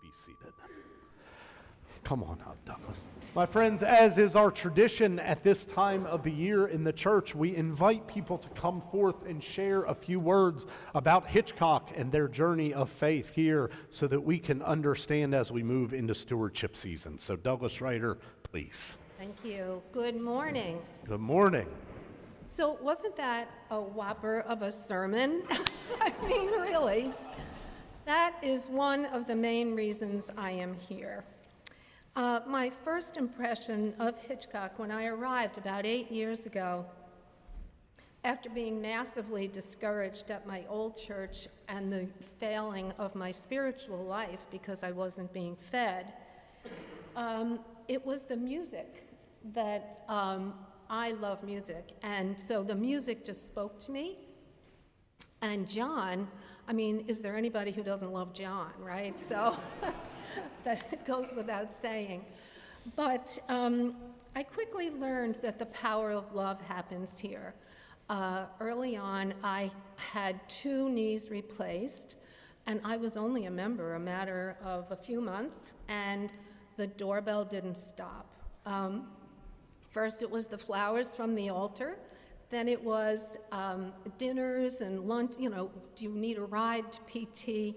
be seated. Come on up, Douglas. My friends, as is our tradition at this time of the year in the church, we invite people to come forth and share a few words about Hitchcock and their journey of faith here so that we can understand as we move into stewardship season. So Douglas Reitter, please. Thank you. Good morning. Good morning. So wasn't that a whopper of a sermon? I mean, really. That is one of the main reasons I am here. My first impression of Hitchcock when I arrived about 8 years ago, after being massively discouraged at my old church and the failing of my spiritual life because I wasn't being fed, it was the music that I love music. And so the music just spoke to me. And John, I mean, is there anybody who doesn't love John, right? So that goes without saying. But I quickly learned that the power of love happens here. Early on, I had 2 knees replaced, and I was only a member a matter of a few months, and the doorbell didn't stop. First, it was the flowers from the altar. Then it was dinners and lunch, do you need a ride to PT?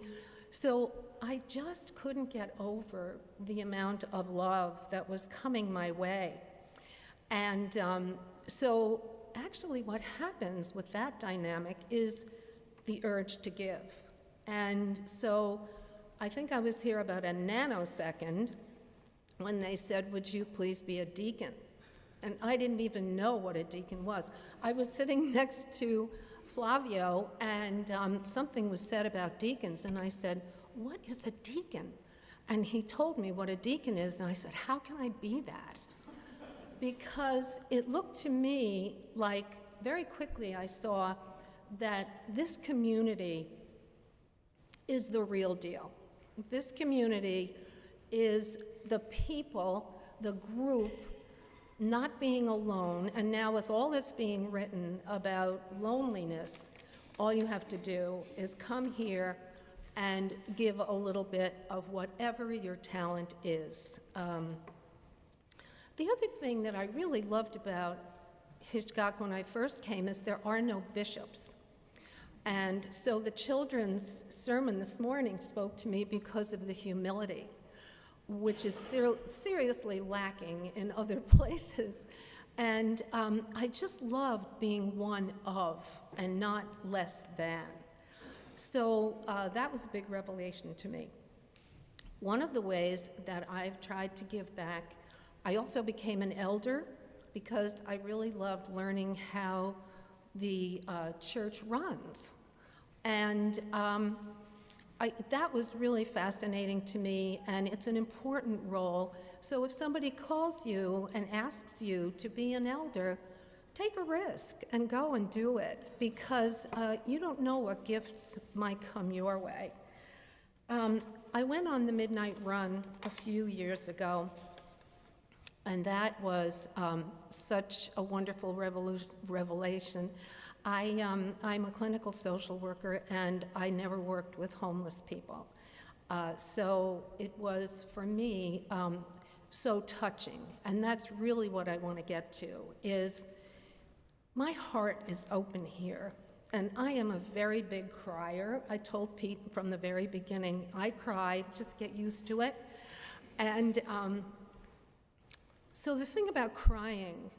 So I just couldn't get over the amount of love that was coming my way. And so actually what happens with that dynamic is the urge to give. And so I think I was here about a nanosecond when they said, "Would you please be a deacon?" And I didn't even know what a deacon was. I was sitting next to Flavio, and something was said about deacons, and I said, "What is a deacon?" And he told me what a deacon is, and I said, "How can I be that?" Because it looked to me like very quickly I saw that this community is the real deal. This community is the people, the group, not being alone, and now with all that's being written about loneliness, all you have to do is come here and give a little bit of whatever your talent is. The other thing that I really loved about Hitchcock when I first came is there are no bishops. And so the children's sermon this morning spoke to me because of the humility, which is seriously lacking in other places. And I just loved being one of and not less than. So that was a big revelation to me. One of the ways that I've tried to give back, I also became an elder because I really loved learning how the church runs. And that was really fascinating to me, and it's an important role. So if somebody calls you and asks you to be an elder, take a risk and go and do it, because you don't know what gifts might come your way. I went on the Midnight Run a few years ago, and that was such a wonderful revelation. I'm a clinical social worker, and I never worked with homeless people. So it was, for me, so touching. And that's really what I want to get to, is my heart is open here. And I am a very big crier. I told Pete from the very beginning, I cry, just get used to it. And so the thing about crying,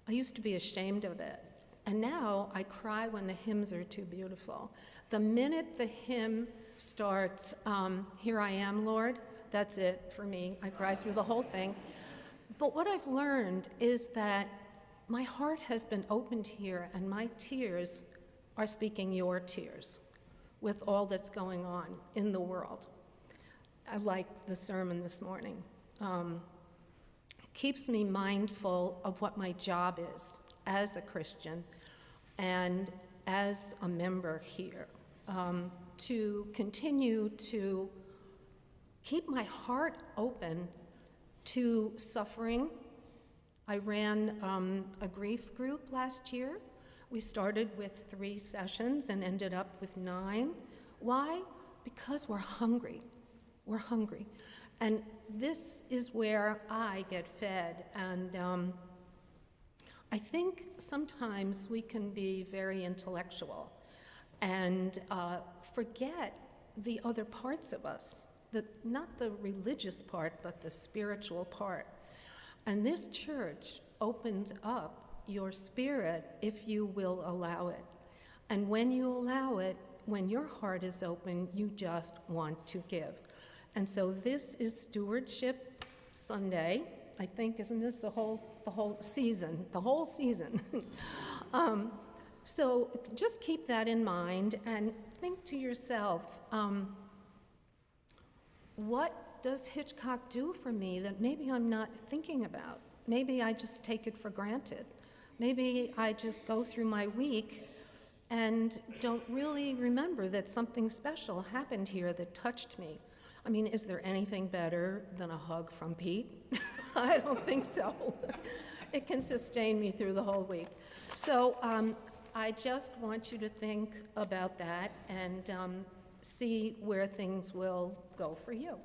I used to be ashamed of it. And now I cry when the hymns are too beautiful. The minute the hymn starts, "Here I am, Lord," that's it for me. I cry through the whole thing. But what I've learned is that my heart has been opened here, and my tears are speaking your tears with all that's going on in the world. I like the sermon this morning. Keeps me mindful of what my job is as a Christian and as a member here, to continue to keep my heart open to suffering. I ran a grief group last year. We started with 3 sessions and ended up with 9. Why? Because we're hungry. We're hungry. And this is where I get fed. And I think sometimes we can be very intellectual and forget the other parts of us, not the religious part, but the spiritual part. And this church opens up your spirit if you will allow it. And when you allow it, when your heart is open, you just want to give. And so this is Stewardship Sunday, I think, isn't this the whole season? The whole season. So just keep that in mind and think to yourself, what does Hitchcock do for me that maybe I'm not thinking about? Maybe I just take it for granted. Maybe I just go through my week and don't really remember that something special happened here that touched me. I mean, is there anything better than a hug from Pete? I don't think so. It can sustain me through the whole week. So I just want you to think about that and see where things will go for you.